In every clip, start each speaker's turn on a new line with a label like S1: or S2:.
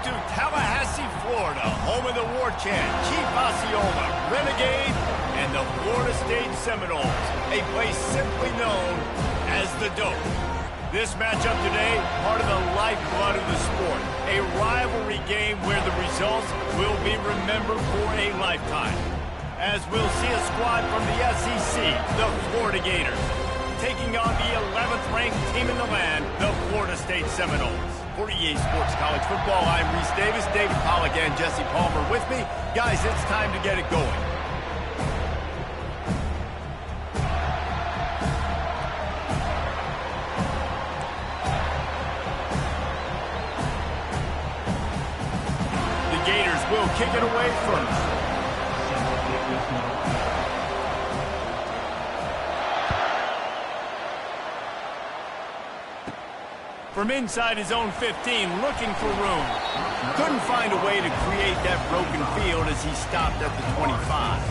S1: to Tallahassee, Florida, home of the war chant, Chief Osceola, Renegade, and the Florida State Seminoles, a place simply known as the Dope. This matchup today, part of the lifeblood of the sport, a rivalry game where the results will be remembered for a lifetime. As we'll see a squad from the SEC, the Florida Gators, taking on the 11th ranked team in the land, the Florida State Seminoles. For EA Sports College Football, I'm Reese Davis, David Pollack, and Jesse Palmer with me. Guys, it's time to get it going. The Gators will kick it away first. From inside his own 15, looking for room. Couldn't find a way to create that broken field as he stopped at the 25.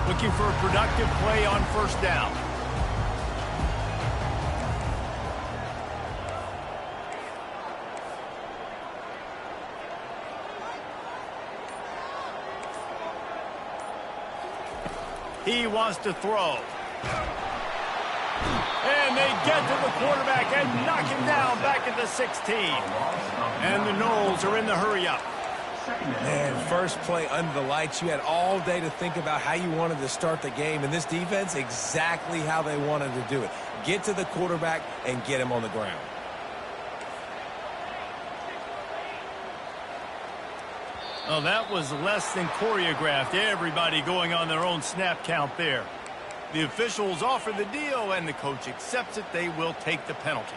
S1: Looking for a productive play on first down. He wants to throw. And they get to the quarterback and knock him down back at the 16. And the Noles are in the hurry-up.
S2: Man, first play under the lights. You had all day to think about how you wanted to start the game. And this defense, exactly how they wanted to do it. Get to the quarterback and get him on the ground.
S1: Oh, that was less than choreographed. Everybody going on their own snap count there. The officials offer the deal, and the coach accepts it. They will take the penalty.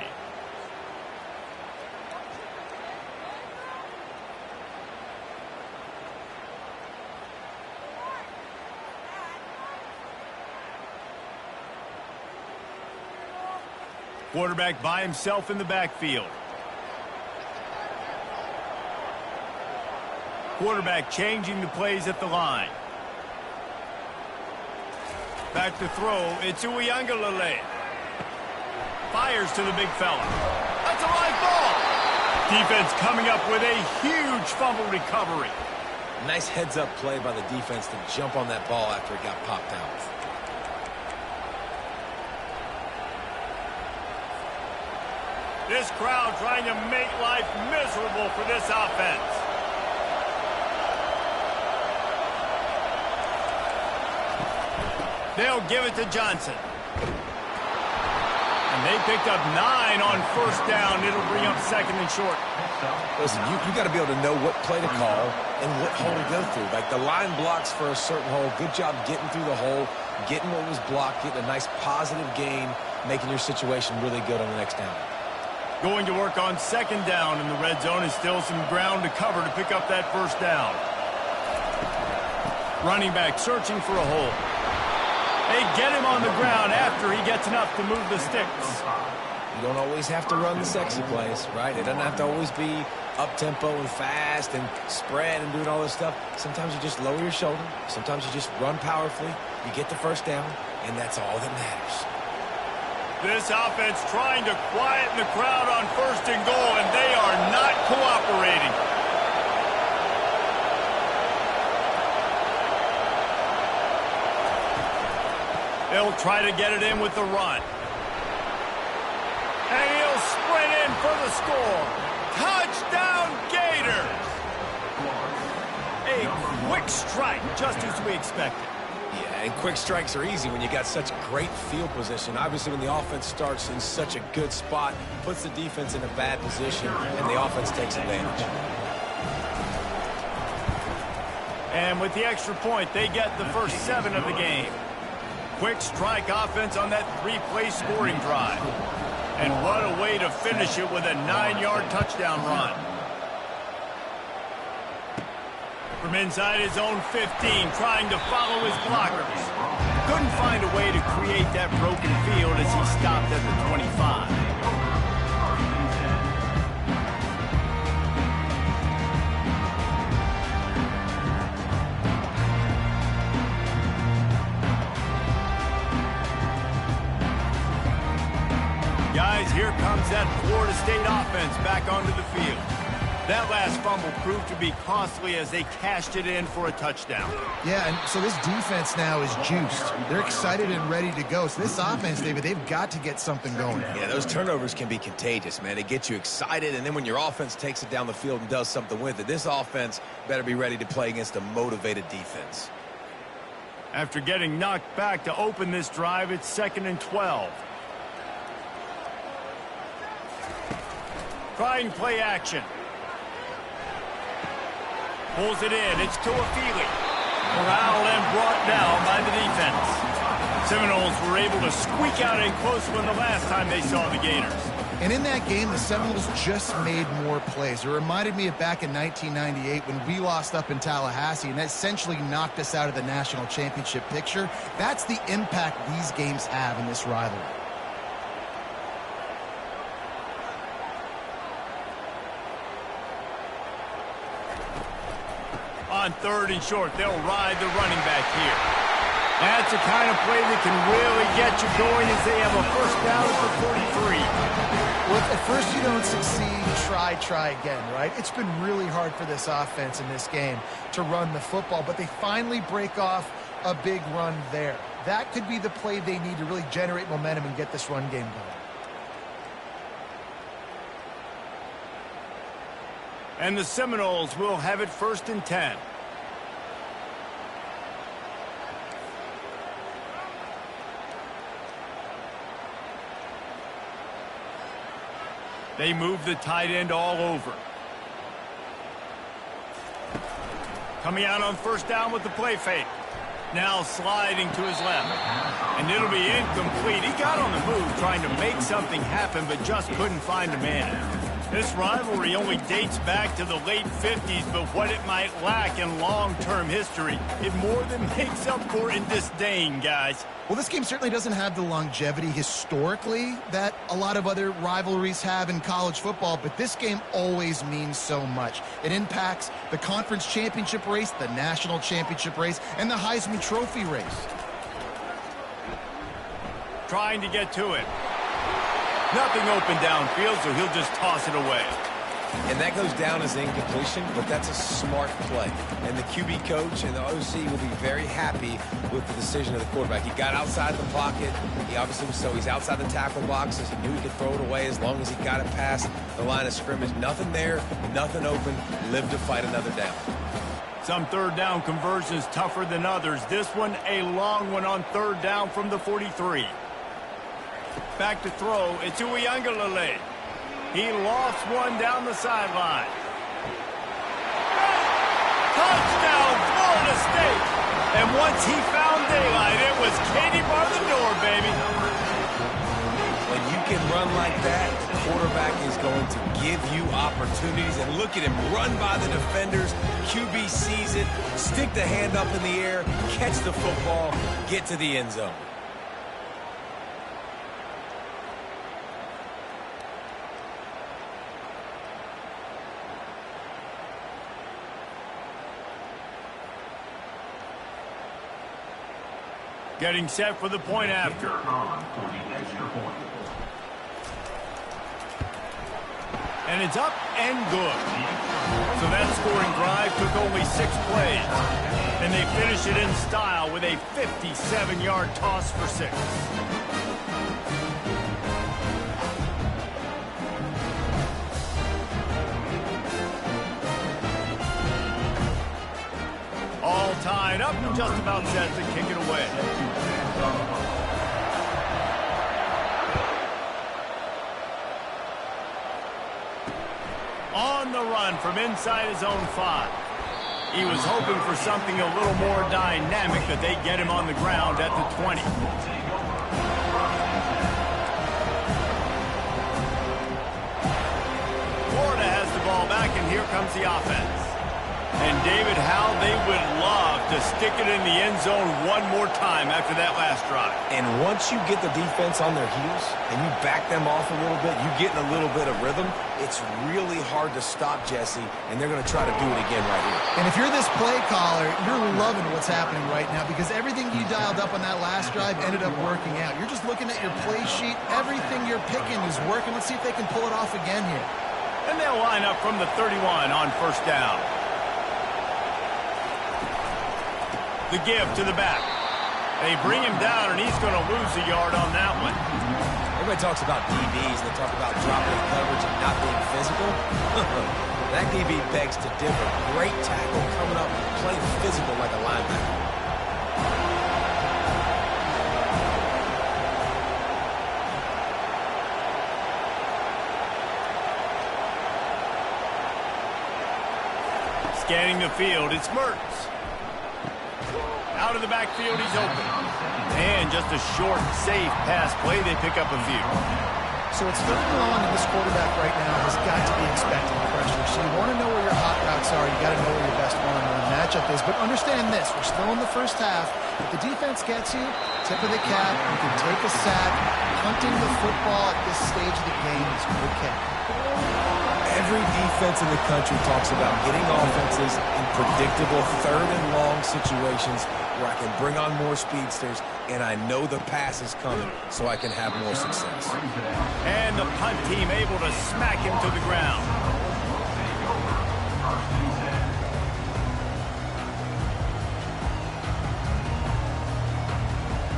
S1: Quarterback by himself in the backfield. Quarterback changing the plays at the line. Back to throw. It's Uiagalelei. Fires to the big fella. That's a live ball. Defense coming up with a huge fumble recovery.
S2: Nice heads-up play by the defense to jump on that ball after it got popped out.
S1: This crowd trying to make life miserable for this offense. They'll give it to Johnson. And they picked up 9 on first down. It'll bring up second and short.
S2: Listen, you got to be able to know what play to call and what hole to go through. Like the line blocks for a certain hole. Good job getting through the hole, getting what was blocked, getting a nice positive gain, making your situation really good on the next down.
S1: Going to work on second down, and the red zone is still some ground to cover to pick up that first down. Running back searching for a hole. They get him on the ground after he gets enough to move the sticks.
S2: You don't always have to run the sexy plays, right? It doesn't have to always be up-tempo and fast and spread and doing all this stuff. Sometimes you just lower your shoulder. Sometimes you just run powerfully. You get the first down, and that's all that matters.
S1: This offense trying to quieten the crowd on first and goal, and they are not cooperating. They'll try to get it in with the run. And he'll sprint in for the score. Touchdown, Gators! A quick strike, just as we expected.
S2: Yeah, and quick strikes are easy when you got such great field position. Obviously, when the offense starts in such a good spot, puts the defense in a bad position, and the offense takes advantage.
S1: And with the extra point, they get the first 7 of the game. Quick strike offense on that 3-play scoring drive. And what a way to finish it with a 9-yard touchdown run. From inside his own 15, trying to follow his blockers. Couldn't find a way to create that broken field as he stopped at the 25. Guys, here comes that Florida State offense back onto the field. That last fumble proved to be costly as they cashed it in for a touchdown.
S3: Yeah, and so this defense now is juiced. They're excited and ready to go. So this offense, David, they've got to get something going.
S2: Yeah, those turnovers can be contagious, man. They get you excited, and then when your offense takes it down the field and does something with it, this offense better be ready to play against a motivated defense.
S1: After getting knocked back to open this drive, it's 2nd and 12. Trying play action. Pulls it in. It's Tuafili. Corralled and brought down by the defense. Seminoles were able to squeak out a close one the last time they saw the Gators.
S3: And in that game, the Seminoles just made more plays. It reminded me of back in 1998 when we lost up in Tallahassee, and that essentially knocked us out of the national championship picture. That's the impact these games have in this rivalry.
S1: On 3rd and short, they'll ride the running back here. That's the kind of play that can really get you going as they have a first down for 43.
S3: Well, if at first you don't succeed, try again, right? It's been really hard for this offense in this game to run the football, but they finally break off a big run there. That could be the play they need to really generate momentum and get this run game going.
S1: And the Seminoles will have it 1st and 10. They move the tight end all over. Coming out on 1st down with the play fake. Now sliding to his left. And it'll be incomplete. He got on the move trying to make something happen, but just couldn't find a man. This rivalry only dates back to the late 50s, but what it might lack in long-term history, it more than makes up for in disdain, guys.
S3: Well, this game certainly doesn't have the longevity historically that a lot of other rivalries have in college football, but this game always means so much. It impacts the conference championship race, the national championship race, and the Heisman Trophy race.
S1: Trying to get to it. Nothing open downfield, so he'll just toss it away.
S2: And that goes down as incompletion, but that's a smart play. And the QB coach and the OC will be very happy with the decision of the quarterback. He got outside the pocket. He obviously was he's outside the tackle boxes. He knew he could throw it away as long as he got it past the line of scrimmage. Nothing there, nothing open. Live to fight another down.
S1: Some 3rd down conversions tougher than others. This one, a long one on 3rd down from the 43. Back to throw. It's Uiagalelei. He lost one down the sideline. Touchdown, Florida State. And once he found daylight, it was Katie bar the door, baby.
S2: When you can run like that, the quarterback is going to give you opportunities. And look at him run by the defenders. QB sees it, stick the hand up in the air, catch the football, get to the end zone.
S1: Getting set for the point after. And it's up and good. So that scoring drive took only 6 plays. And they finish it in style with a 57-yard toss for 6. All tied up and just about set to kick it away. On the run from inside his own 5. He was hoping for something a little more dynamic, but they get him on the ground at the 20. Florida has the ball back, and here comes the offense. And David, how they would love to stick it in the end zone one more time after that last drive.
S2: And once you get the defense on their heels and you back them off a little bit, you get in a little bit of rhythm, it's really hard to stop, Jesse, and they're going to try to do it again right here.
S3: And if you're this play caller, you're loving what's happening right now because everything you dialed up on that last drive ended up working out. You're just looking at your play sheet. Everything you're picking is working. Let's see if they can pull it off again here.
S1: And they'll line up from the 31 on first down. The give to the back. They bring him down, and he's going to lose a yard on that one.
S2: Everybody talks about DBs. They talk about dropping coverage and not being physical. That DB begs to differ. Great tackle coming up, playing physical like a linebacker.
S1: Scanning the field, it's Mertz. Out of the backfield, he's open. And just a short, safe pass play. They pick up a few.
S3: So it's third and long, and this quarterback right now has got to be expecting pressure. So you want to know where your hot routes are. You got to know where your best one-on-one matchup is. But understand this: we're still in the first half. If the defense gets you, tip of the cap, you can take a sack. Hunting the football at this stage of the game is okay.
S2: Every defense in the country talks about getting offenses in predictable third and long situations where I can bring on more speedsters and I know the pass is coming so I can have more success.
S1: And the punt team able to smack him to the ground.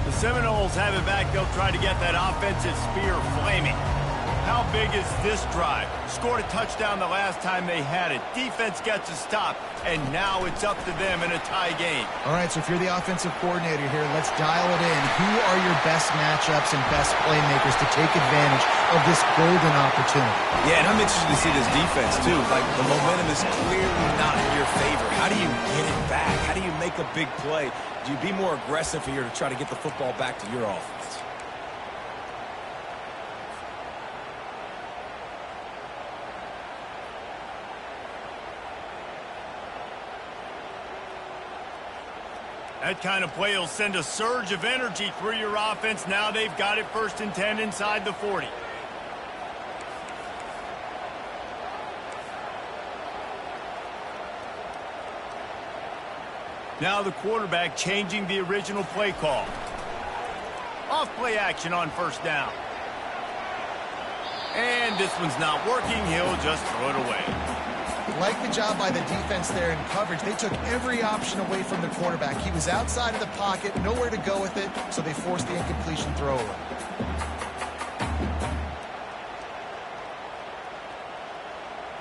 S1: The Seminoles have it back. They'll try to get that offensive spear flaming. How big is this drive? Scored a touchdown the last time they had it. Defense gets a stop, and now it's up to them in a tie game.
S3: All right, so if you're the offensive coordinator here, let's dial it in. Who are your best matchups and best playmakers to take advantage of this golden opportunity?
S2: Yeah, and I'm interested to see this defense, too. Like, the momentum is clearly not in your favor. How do you get it back? How do you make a big play? Do you be more aggressive here to try to get the football back to your offense?
S1: That kind of play will send a surge of energy through your offense. Now they've got it 1st and 10 inside the 40. Now the quarterback changing the original play call. Off play action on first down. And this one's not working. He'll just throw it away.
S3: Like the job by the defense there in coverage. They took every option away from the quarterback. He was outside of the pocket, nowhere to go with it, so they forced the incompletion throw away.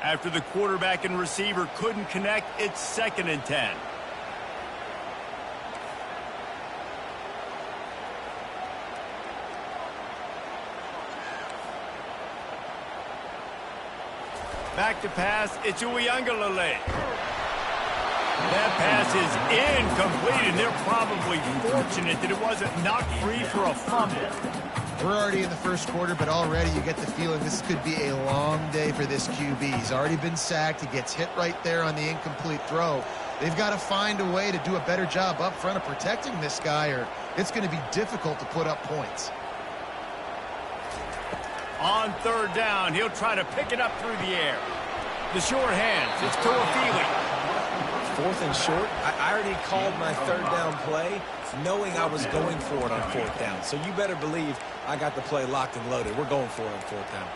S1: After the quarterback and receiver couldn't connect, it's 2nd and 10. Back to pass, it's Uiagalelei. That pass is incomplete, and they're probably fortunate that it wasn't knocked free for a fumble.
S3: We're already in the first quarter, but already you get the feeling this could be a long day for this QB. He's already been sacked. He gets hit right there on the incomplete throw. They've got to find a way to do a better job up front of protecting this guy, or it's going to be difficult to put up points.
S1: On third down, he'll try to pick it up through the air. The short hands, it's Tuafili.
S2: 4th and short. I already called my third down play knowing I was going for it on 4th down. So you better believe I got the play locked and loaded. We're going for it on 4th down.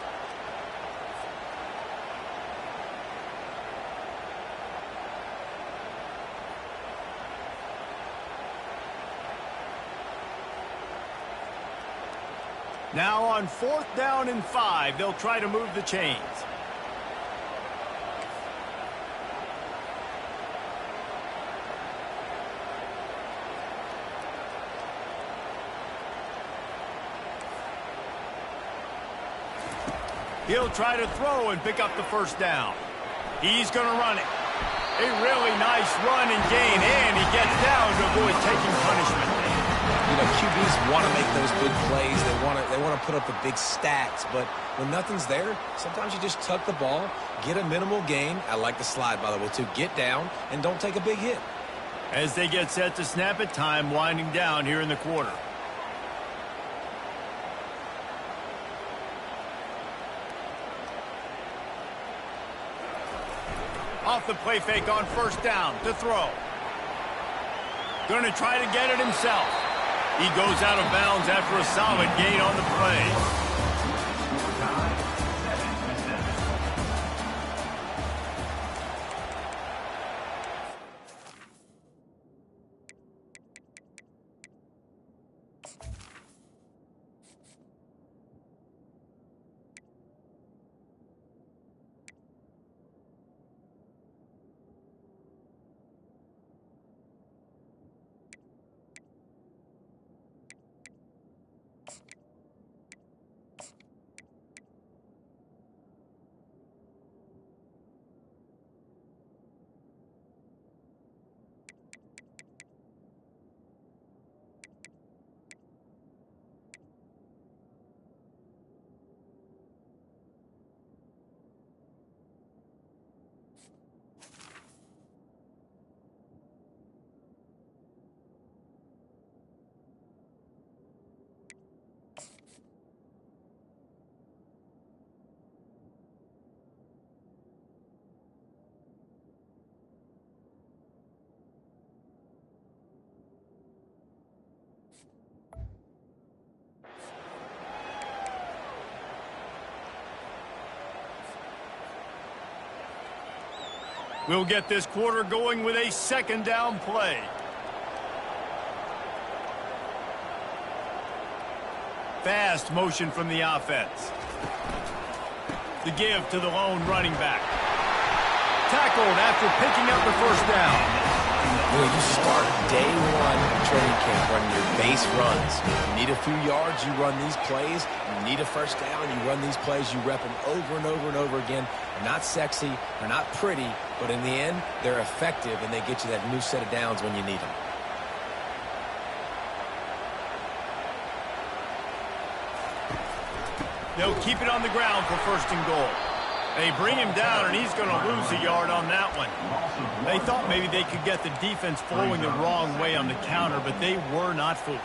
S1: Now on 4th down and 5, they'll try to move the chains. He'll try to throw and pick up the first down. He's going to run it. A really nice run and gain, and he gets down to avoid taking punishment.
S2: You know, QBs want to make those big plays. They want to put up the big stats, but when nothing's there, sometimes you just tuck the ball, get a minimal gain. I like the slide, by the way, too. Get down and don't take a big hit.
S1: As they get set to snap it, time winding down here in the quarter. Off the play fake on first down to throw. Going to try to get it himself. He goes out of bounds after a solid gain on the play. We'll get this quarter going with a second down play. Fast motion from the offense. The give to the lone running back. Tackled after picking up the first down.
S2: You start day one training camp running your base runs. You need a few yards, you run these plays. You need a first down, you run these plays. You rep them over and over and over again. They're not sexy, they're not pretty, but in the end, they're effective, and they get you that new set of downs when you need them.
S1: They'll keep it on the ground for first and goal. They bring him down, and he's going to lose a yard on that one. They thought maybe they could get the defense flowing the wrong way on the counter, but they were not fooled.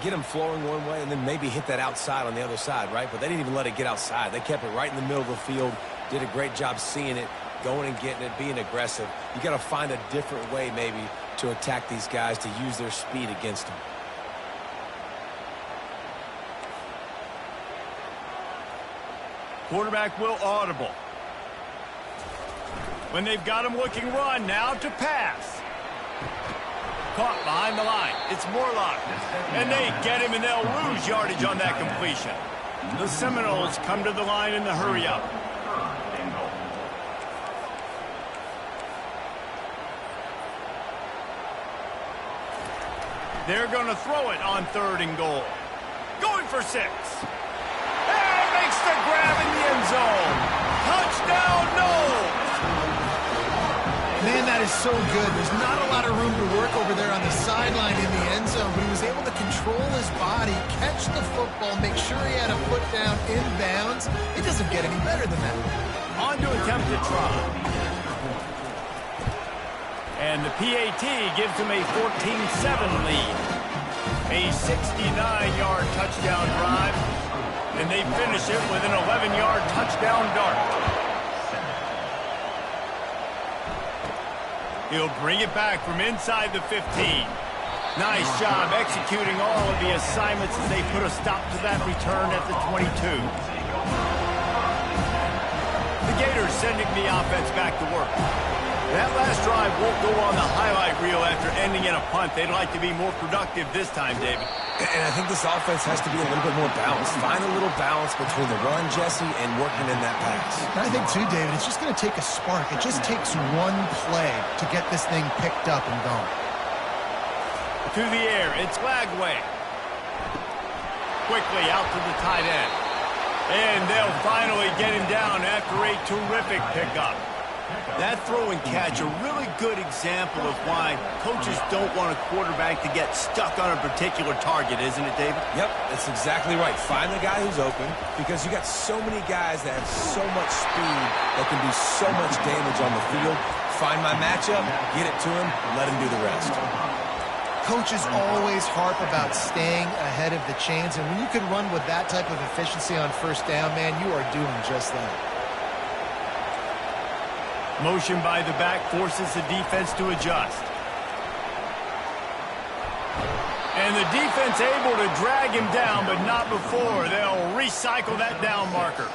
S2: Get them flowing one way and then maybe hit that outside on the other side, right? But they didn't even let it get outside. They kept it right in the middle of the field, did a great job seeing it, going and getting it, being aggressive. You got to find a different way maybe to attack these guys, to use their speed against them.
S1: Quarterback will audible. When they've got him looking run, now to pass. Caught behind the line. It's Morlock. And they get him, and they'll lose yardage on that completion. The Seminoles come to the line in the hurry-up. They're going to throw it on third and goal. Going for 6. And makes the grab in the end zone. Touchdown, Noles!
S3: Man, that is so good. There's not a lot of room to work over there on the sideline in the end zone, but he was able to control his body, catch the football, make sure he had a foot down in bounds. It doesn't get any better than that.
S1: On to attempt to try. And the PAT gives him a 14-7 lead. A 69-yard touchdown drive. And they finish it with an 11-yard touchdown dart. He'll bring it back from inside the 15. Nice job executing all of the assignments as they put a stop to that return at the 22. The Gators sending the offense back to work. That last drive won't go on the highlight reel after ending in a punt. They'd like to be more productive this time, David.
S2: And I think this offense has to be a little bit more balanced. Find a little balance between the run, Jesse, and working in that pass.
S3: I think, too, David, it's just going to take a spark. It just takes one play to get this thing picked up and going.
S1: To the air, it's Lagway. Quickly out to the tight end. And they'll finally get him down after a terrific pickup. That throw and catch, a really good example of why coaches don't want a quarterback to get stuck on a particular target, isn't it, David?
S2: Yep, that's exactly right. Find the guy who's open, because you got so many guys that have so much speed that can do so much damage on the field. Find my matchup, get it to him, let him do the rest.
S3: Coaches always harp about staying ahead of the chains, and when you can run with that type of efficiency on first down, man, you are doing just that.
S1: Motion by the back forces the defense to adjust. And the defense able to drag him down, but not before. They'll recycle that down marker.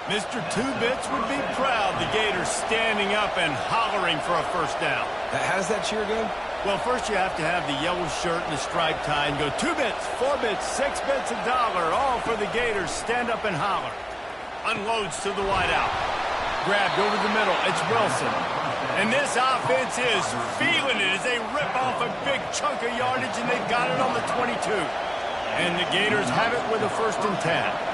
S1: Mr. Two-Bits would be proud the Gators standing up and hollering for a first down.
S2: How does that cheer go?
S1: Well, first you have to have the yellow shirt and the striped tie and go 2 bits, 4 bits, 6 bits, $1, all for the Gators. Stand up and holler. Unloads to the wideout. Grabbed over the middle. It's Wilson. And this offense is feeling it as they rip off a big chunk of yardage, and they've got it on the 22. And the Gators have it with a 1st and 10.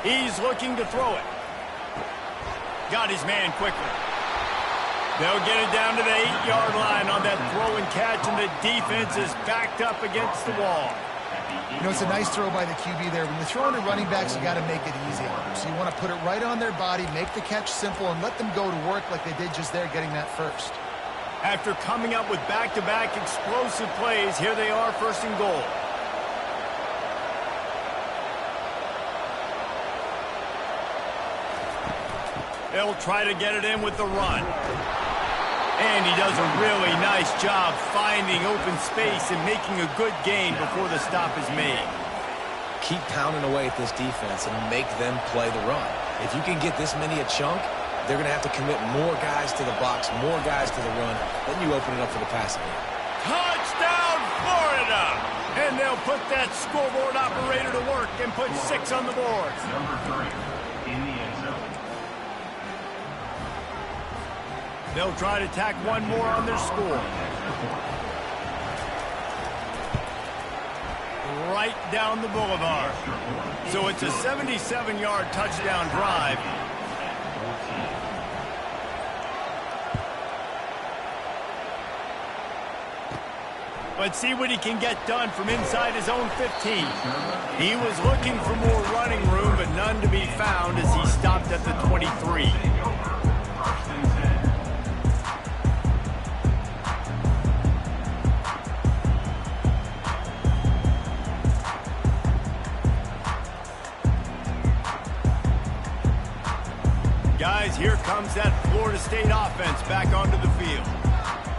S1: He's looking to throw it. Got his man quickly. They'll get it down to the 8-yard line on that throw and catch, and the defense is backed up against the wall.
S3: You know, it's a nice throw by the QB there. When you're throwing to running backs, you got to make it easy on them. So you want to put it right on their body, make the catch simple, and let them go to work like they did just there, getting that first.
S1: After coming up with back-to-back explosive plays, here they are, 1st and goal. They'll try to get it in with the run. And he does a really nice job finding open space and making a good gain before the stop is made.
S2: Keep pounding away at this defense and make them play the run. If you can get this many a chunk, they're going to have to commit more guys to the box, more guys to the run. Then you open it up for the passing game.
S1: Touchdown, Florida! And they'll put that scoreboard operator to work and put 6 on the board.
S4: Number 3 in the end zone.
S1: They'll try to tack one more on their score. Right down the boulevard. So it's a 77-yard touchdown drive. Let's see what he can get done from inside his own 15. He was looking for more running room, but none to be found as he stopped at the 23. Guys, here comes that Florida State offense back onto the field.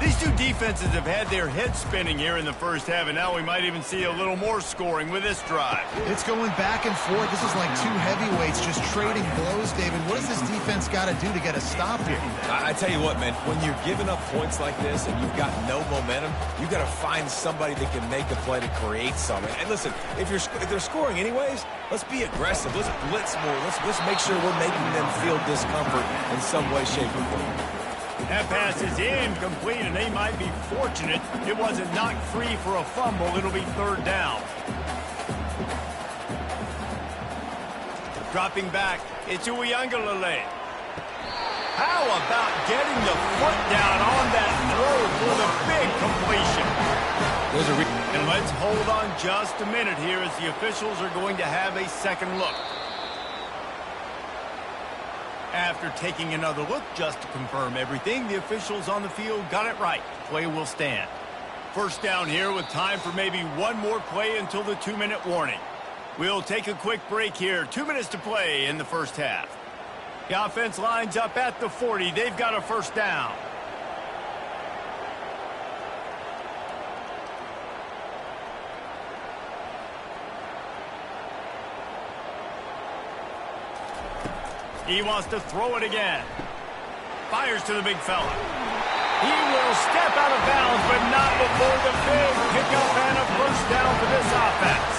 S1: These two defenses have had their heads spinning here in the first half, and now we might even see a little more scoring with this drive.
S3: It's going back and forth. This is like two heavyweights just trading blows, David. What does this defense got to do to get a stop here?
S2: I tell you what, man, when you're giving up points like this and you've got no momentum, you got to find somebody that can make a play to create something. And listen, if they're scoring anyways, let's be aggressive. Let's blitz more. Let's make sure we're making them feel discomfort in some way, shape, or form.
S1: That pass is incomplete, and they might be fortunate it wasn't knocked free for a fumble. It'll be 3rd down. Dropping back, it's Uiagalelei. How about getting the foot down on that throw for the big completion? And let's hold on just a minute here as the officials are going to have a second look. After taking another look just to confirm everything, the officials on the field got it right. Play will stand. 1st down here with time for maybe one more play until the 2-minute warning. We'll take a quick break here. 2 minutes to play in the first half. The offense lines up at the 40. They've got a 1st down. He wants to throw it again. Fires to the big fella. He will step out of bounds, but not before the big pickup and a first down for this offense.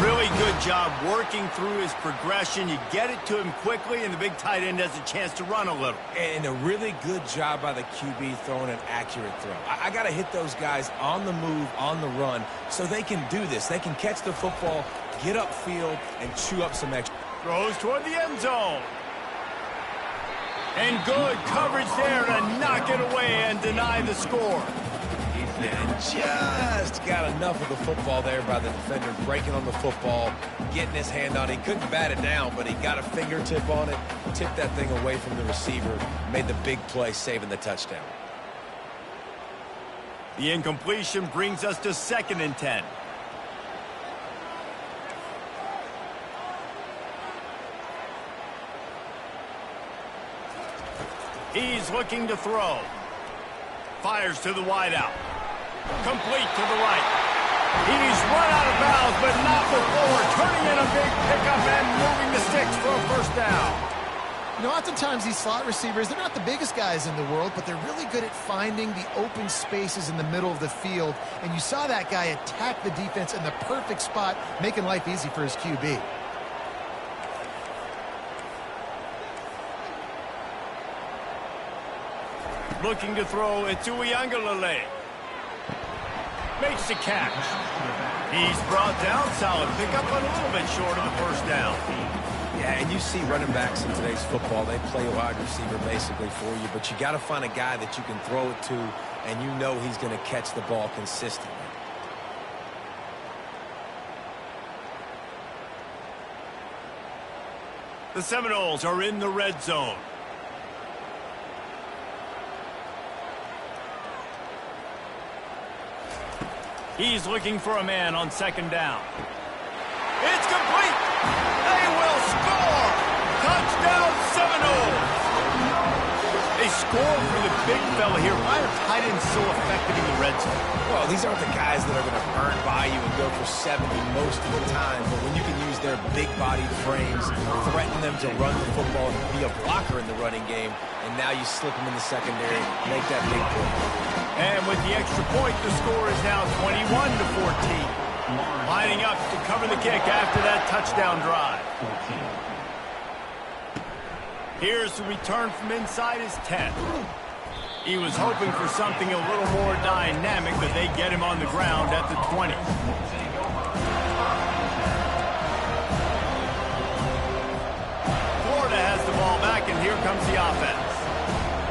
S1: Really good job working through his progression. You get it to him quickly, and the big tight end has a chance to run a little.
S2: And a really good job by the QB throwing an accurate throw. I got to hit those guys on the move, on the run, so they can do this. They can catch the football, get upfield, and chew up some extra.
S1: Throws toward the end zone. And good coverage there to knock it away and deny the score.
S2: And just got enough of the football there by the defender, breaking on the football, getting his hand on it. He couldn't bat it down, but he got a fingertip on it, tipped that thing away from the receiver, made the big play, saving the touchdown.
S1: The incompletion brings us to 2nd and 10. He's looking to throw. Fires to the wideout. Complete to the right. He's run out of bounds, but not before turning in a big pickup and moving the sticks for a first down.
S3: You know, oftentimes these slot receivers, they're not the biggest guys in the world, but they're really good at finding the open spaces in the middle of the field. And you saw that guy attack the defense in the perfect spot, making life easy for his QB.
S1: Looking to throw it to Ncaa. Makes the catch. He's brought down. Solid pickup, but a little bit short of the first down.
S2: Yeah, and you see running backs in today's football, they play a wide receiver basically for you, but you got to find a guy that you can throw it to, and you know he's going to catch the ball consistently.
S1: The Seminoles are in the red zone. He's looking for a man on 2nd down. It's complete. They will score. Touchdown Seminoles. They score for the big fella here. Why are tight ends so effective in the red zone?
S2: Well, these aren't the guys that are going to burn by you and go for 70 most of the time, but when you can use their big-bodied frames, threaten them to run the football and be a blocker in the running game, and now you slip them in the secondary, make that big play.
S1: And with the extra point, the score is now 21-14. Lining up to cover the kick after that touchdown drive. Here's the return from inside his 10. He was hoping for something a little more dynamic, but they get him on the ground at the 20. Florida has the ball back, and here comes the offense.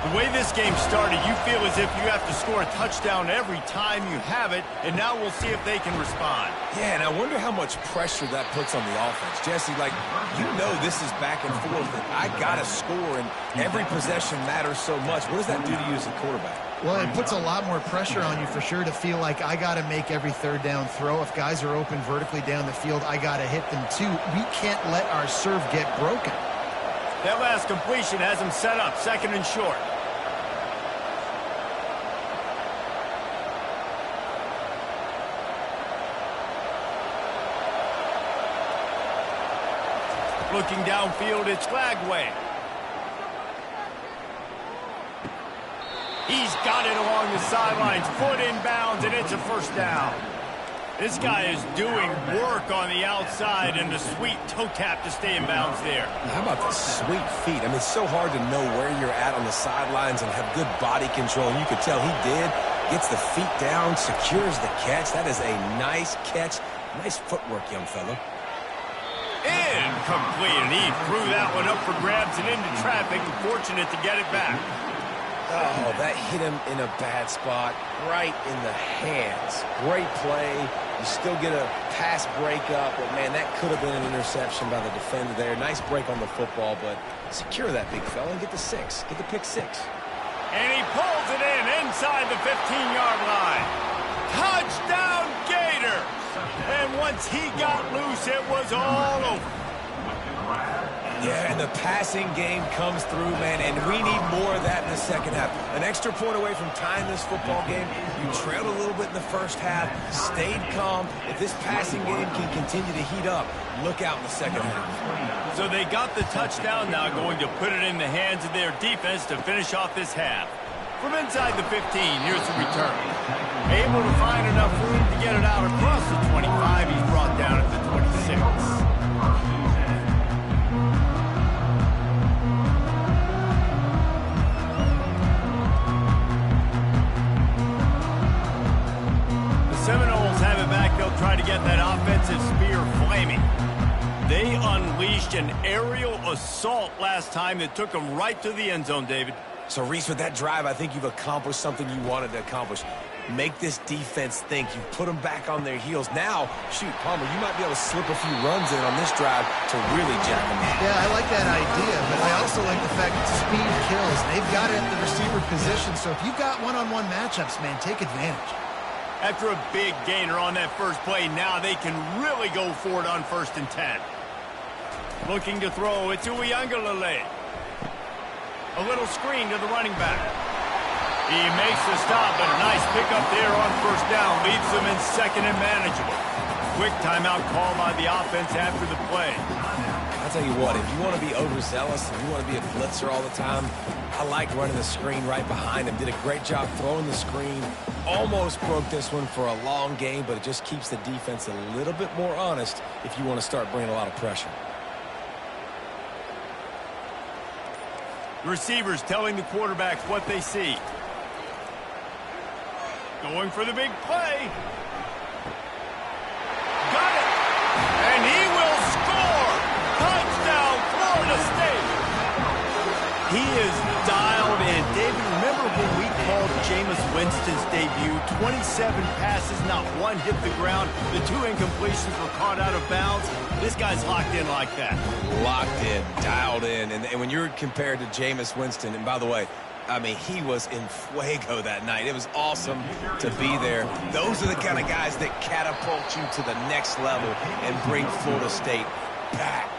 S1: The way this game started, you feel as if you have to score a touchdown every time you have it, and now we'll see if they can respond.
S2: Yeah, and I wonder how much pressure that puts on the offense. Jesse, like, you know this is back and forth, and I got to score, and every possession matters so much. What does that do to you as a quarterback?
S3: Well, it puts a lot more pressure on you for sure to feel like I got to make every 3rd down throw. If guys are open vertically down the field, I got to hit them too. We can't let our serve get broken.
S1: That last completion has him set up 2nd and short. Looking downfield, it's Glagway. He's got it along the sidelines, foot in bounds, and it's a first down. This guy is doing work on the outside, and the sweet toe tap to stay in bounds there.
S2: How about the sweet feet? I mean, it's so hard to know where you're at on the sidelines and have good body control. You could tell he did. Gets the feet down, secures the catch. That is a nice catch. Nice footwork, young fella.
S1: Incomplete, and he threw that one up for grabs and into traffic. Fortunate to get it back.
S2: Oh, that hit him in a bad spot, right in the hands. Great play. You still get a pass breakup, but, man, that could have been an interception by the defender there. Nice break on the football, but secure that big fella and get the 6. Get the pick 6.
S1: And he pulls it in inside the 15-yard line. Touchdown, Gator! And once he got loose, it was all over.
S2: Yeah, and the passing game comes through, man, and we need more of that in the second half. An extra point away from tying this football game. You trailed a little bit in the first half, stayed calm. If this passing game can continue to heat up, look out in the second half.
S1: So they got the touchdown, now going to put it in the hands of their defense to finish off this half. From inside the 15, here's the return. Able to find enough room to get it out across the 25. He's brought down at the 26. Seminoles have it back. They'll try to get that offensive spear flaming. They unleashed an aerial assault last time that took them right to the end zone, David.
S2: So, Reese, with that drive, I think you've accomplished something you wanted to accomplish. Make this defense think. You put them back on their heels. Now, shoot, Palmer, you might be able to slip a few runs in on this drive to really jack them up.
S3: Yeah, I like that idea, but I also like the fact that speed kills. They've got it at the receiver position, so if you've got one-on-one matchups, man, take advantage.
S1: After a big gainer on that first play, now they can really go for it on 1st and 10. Looking to throw, it's Uiagalelei. A little screen to the running back. He makes the stop, but a nice pickup there on 1st down. Leaves them in 2nd and manageable. Quick timeout call by the offense after the play.
S2: I'll tell you what, if you want to be overzealous and you want to be a blitzer all the time, I like running the screen right behind him. Did a great job throwing the screen. Almost broke this one for a long game, but it just keeps the defense a little bit more honest if you want to start bringing a lot of pressure.
S1: Receivers telling the quarterbacks what they see. Going for the big play. Got it! And he will score! Touchdown, Florida State! He is dialed in. David, remember when we called Jameis Winston's debut? 27 passes, not one hit the ground. The 2 incompletions were caught out of bounds. This guy's locked in like that.
S2: Locked in, dialed in. And when you're compared to Jameis Winston, and by the way, I mean, he was in fuego that night. It was awesome to be there. Those are the kind of guys that catapult you to the next level and bring Florida State back.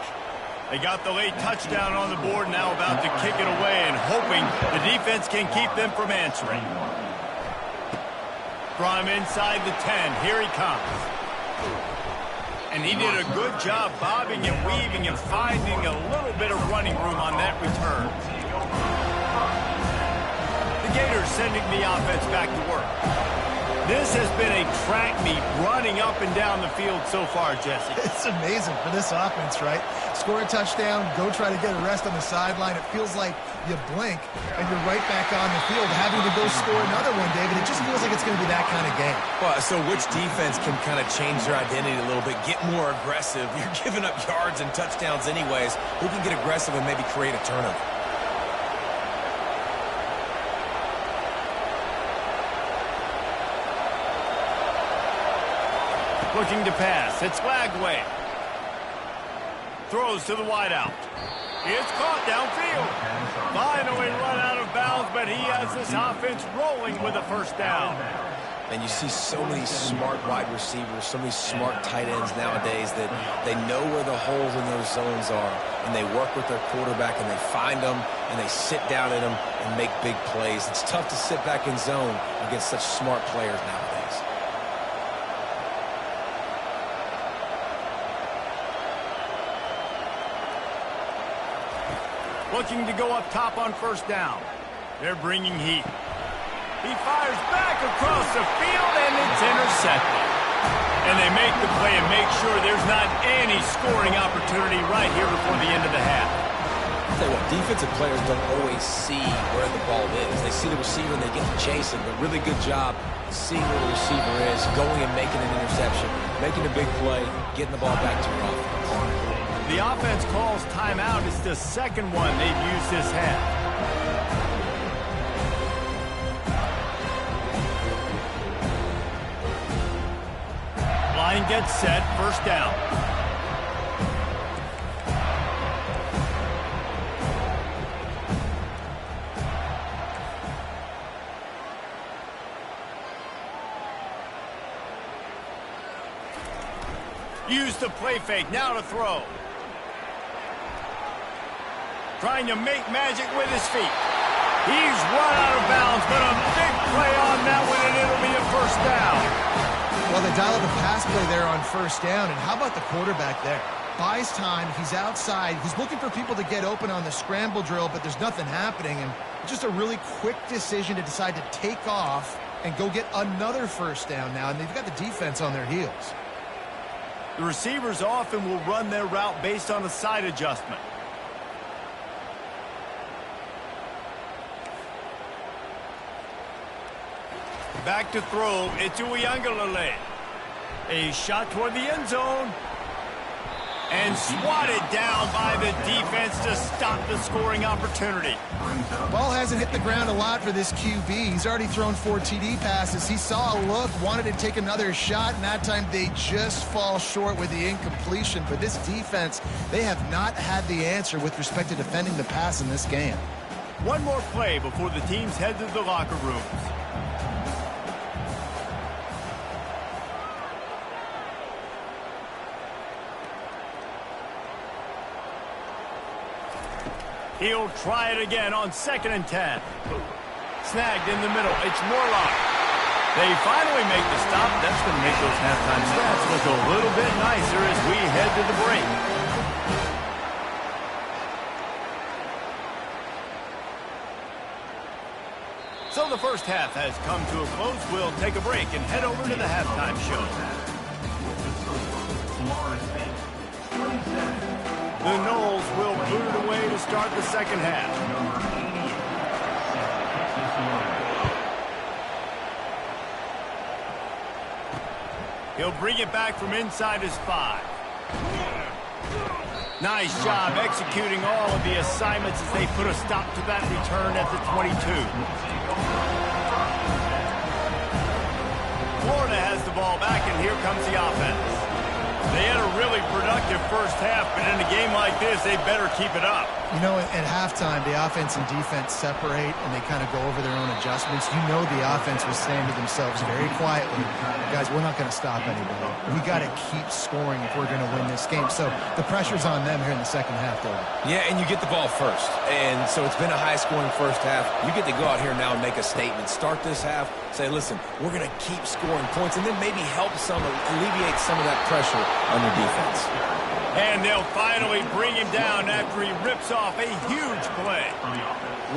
S1: They got the late touchdown on the board, now about to kick it away and hoping the defense can keep them from answering. From inside the 10, here he comes. And he did a good job bobbing and weaving and finding a little bit of running room on that return. The Gators sending the offense back to work. This has been a track meet running up and down the field so far, Jesse.
S3: It's amazing for this offense, right? Score a touchdown, go try to get a rest on the sideline. It feels like you blink and you're right back on the field having to go score another one, David. It just feels like it's going to be that kind of game.
S2: Well, so which defense can kind of change their identity a little bit, get more aggressive? You're giving up yards and touchdowns anyways. Who can get aggressive and maybe create a turnover?
S1: Looking to pass. It's Lagway. Throws to the wideout. It's caught downfield. Finally run out of bounds, but he has this offense rolling with a 1st down.
S2: And you see so many smart wide receivers, so many smart tight ends nowadays that they know where the holes in those zones are, and they work with their quarterback, and they find them, and they sit down in them and make big plays. It's tough to sit back in zone against such smart players nowadays.
S1: Looking to go up top on 1st down. They're bringing heat. He fires back across the field, and it's intercepted. And they make the play and make sure there's not any scoring opportunity right here before the end of the half.
S2: I'll tell you what, defensive players don't always see where the ball is. They see the receiver and they get to chase him. But really good job seeing where the receiver is, going and making an interception, making a big play, getting the ball back to your offense.
S1: The offense calls timeout. It's the 2nd one they've used this half. Line gets set. 1st down. Use the play fake. Now to throw. Trying to make magic with his feet. He's run out of bounds, but a big play on that one, and it'll be a 1st down.
S3: Well, they dial up a pass play there on 1st down, and how about the quarterback there? buys time. He's outside. He's looking for people to get open on the scramble drill, but there's nothing happening. And just a really quick decision to decide to take off and go get another first down now. And they've got the defense on their heels.
S1: The receivers often will run their route based on a side adjustment. Back to throw. It's Uiagalelei. A shot toward the end zone. And swatted down by the defense to stop the scoring opportunity.
S3: Ball hasn't hit the ground a lot for this QB. He's already thrown 4 TD passes. He saw a look, wanted to take another shot, and that time they just fall short with the incompletion. But this defense, they have not had the answer with respect to defending the pass in this game.
S1: One more play before the teams head to the locker rooms. He'll try it again on 2nd and 10. Snagged in the middle. It's Morlock. They finally make the stop. That's going to make those halftime stats look a little bit nicer as we head to the break. So the first half has come to a close. We'll take a break and head over to the halftime show. The Noles will boot it away to start the second half. He'll bring it back from inside his 5. Nice job executing all of the assignments as they put a stop to that return at the 22. Florida has the ball back, and here comes the offense. They had a really productive first half, but in a game like this, they better keep it up.
S3: You know, at halftime, the offense and defense separate, and they kind of go over their own adjustments. You know the offense was saying to themselves very quietly, guys, we're not going to stop anybody. We got to keep scoring if we're going to win this game. So the pressure's on them here in the second half, though.
S2: Yeah, and you get the ball first. And so it's been a high-scoring first half. You get to go out here now and make a statement. Start this half, say, listen, we're going to keep scoring points, and then maybe help alleviate some of that pressure on your defense.
S1: And they'll finally bring him down after he rips off a huge play.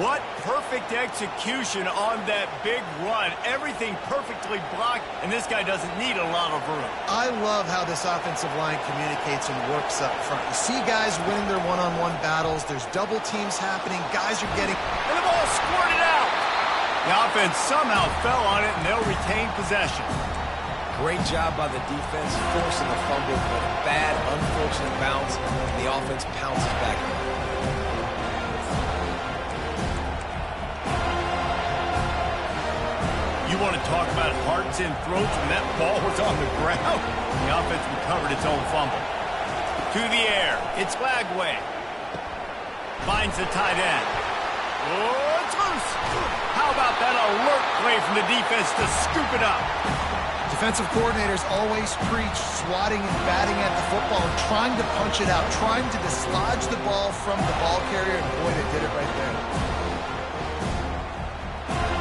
S1: What perfect execution on that big run. Everything perfectly blocked, and this guy doesn't need a lot of room.
S3: I love how this offensive line communicates and works up front. You see guys winning their one-on-one battles. There's double teams happening. Guys are getting...
S1: And the ball squirted out. The offense somehow fell on it, and they'll retain possession.
S2: Great job by the defense, forcing the fumble, but a bad, unfortunate bounce, and the offense pounces back.
S1: You want to talk about hearts and throats when that ball was on the ground? The offense recovered its own fumble. To the air, it's Lagway. Finds the tight end. Oh, it's loose. How about that alert play from the defense to scoop it up?
S3: Defensive coordinators always preach swatting and batting at the football and trying to punch it out, trying to dislodge the ball from the ball carrier, and boy, they did it right there.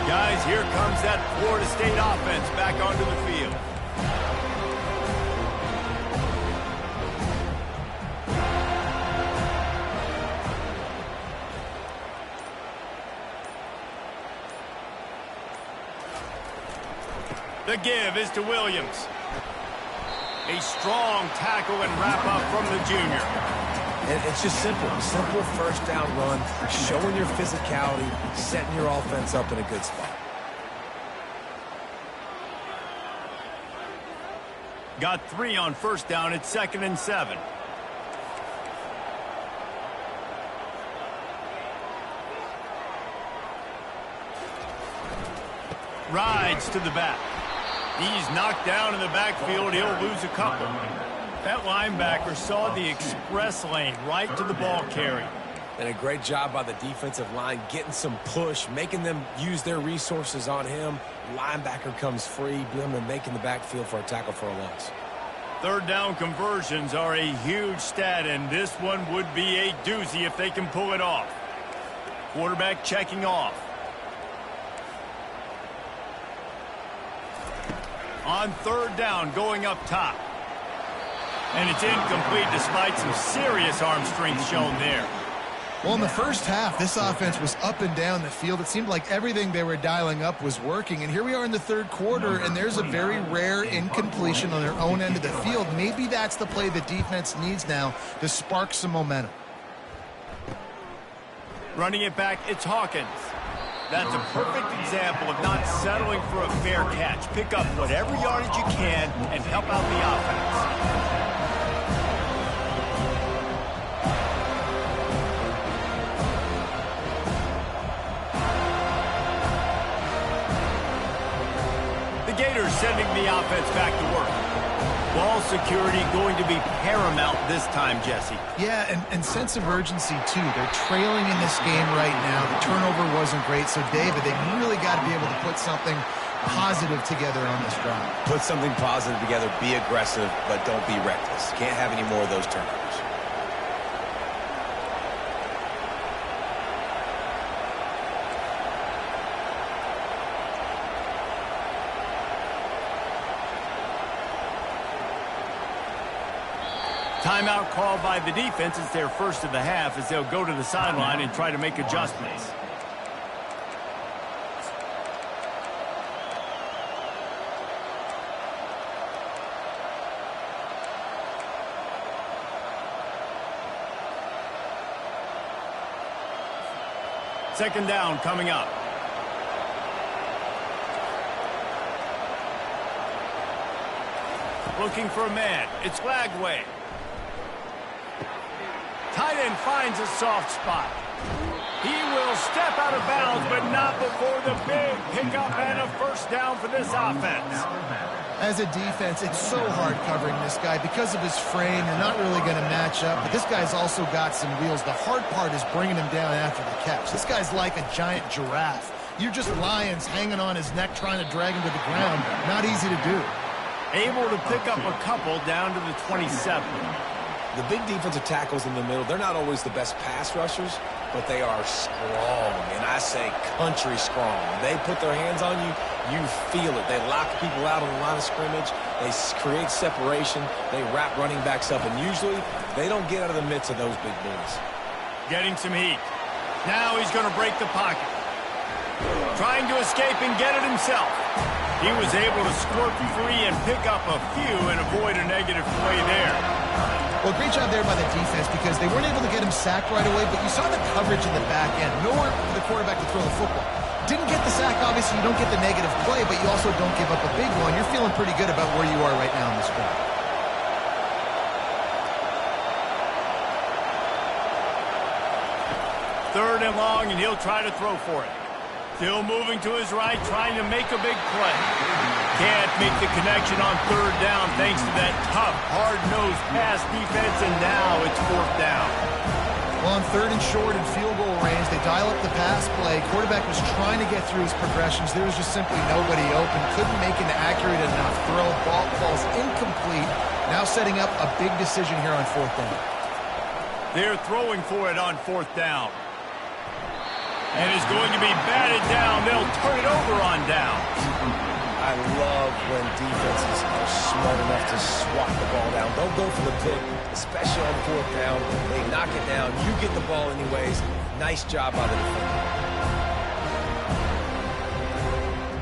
S1: Guys, here comes that Florida State offense back onto the field. The give is to Williams. A strong tackle and wrap-up from the junior.
S2: And it's just simple. Simple first down run, showing your physicality, setting your offense up in a good spot.
S1: Got 3 on first down. It's 2nd and 7. Rides to the back. He's knocked down in the backfield. He'll lose a couple. That linebacker saw the express lane right to the ball carrier.
S2: And a great job by the defensive line getting some push, making them use their resources on him. Linebacker comes free, them and making the backfield for a tackle for a loss.
S1: Third down conversions are a huge stat, and this one would be a doozy if they can pull it off. Quarterback checking off. On third down, going up top. And it's incomplete despite some serious arm strength shown there.
S3: Well, in the first half, this offense was up and down the field. It seemed like everything they were dialing up was working. And here we are in the third quarter, and there's a very rare incompletion on their own end of the field. Maybe that's the play the defense needs now to spark some momentum.
S1: Running it back, it's Hawkins. That's a perfect example of not settling for a fair catch. Pick up whatever yardage you can and help out the offense. Gators sending the offense back to work. Ball security going to be paramount this time, Jesse.
S3: Yeah, and sense of urgency, too. They're trailing in this game right now. The turnover wasn't great, so, David, they really got to be able to put something positive together on this drive.
S2: Put something positive together, be aggressive, but don't be reckless. Can't have any more of those turnovers.
S1: Timeout called by the defense. It's their first of the half as they'll go to the sideline and try to make adjustments. Second down coming up. Looking for a man. It's Lagway. Tight end finds a soft spot. He will step out of bounds, but not before the big pickup and a first down for this offense.
S3: As a defense, it's so hard covering this guy. Because of his frame, you're not really going to match up, but this guy's also got some wheels. The hard part is bringing him down after the catch. This guy's like a giant giraffe. You're just lions hanging on his neck trying to drag him to the ground. Not easy to do.
S1: Able to pick up a couple down to the 27.
S2: The big defensive tackles in the middle, they're not always the best pass rushers, but they are strong, and I say country strong. They put their hands on you, you feel it. They lock people out on the line of scrimmage. They create separation. They wrap running backs up, and usually they don't get out of the midst of those big boys.
S1: Getting some heat. Now he's going to break the pocket. Trying to escape and get it himself. He was able to squirt free and pick up a few and avoid a negative play there.
S3: Well, great job there by the defense because they weren't able to get him sacked right away, but you saw the coverage in the back end. Nowhere for the quarterback to throw the football. Didn't get the sack, obviously you don't get the negative play, but you also don't give up a big one. You're feeling pretty good about where you are right now in this drive.
S1: Third and long, and he'll try to throw for it. Still moving to his right, trying to make a big play. Can't make the connection on third down thanks to that tough, hard-nosed pass defense, and now it's fourth down.
S3: Well, on third and short and field goal range, they dial up the pass play. Quarterback was trying to get through his progressions. There was just simply nobody open. Couldn't make an accurate enough throw. Ball falls incomplete. Now setting up a big decision here on fourth down.
S1: They're throwing for it on fourth down. And it's going to be batted down. They'll turn it over on down.
S2: I love when defenses are smart enough to swat the ball down. Don't go for the pick, especially on fourth down. They knock it down. You get the ball anyways. Nice job by the defender.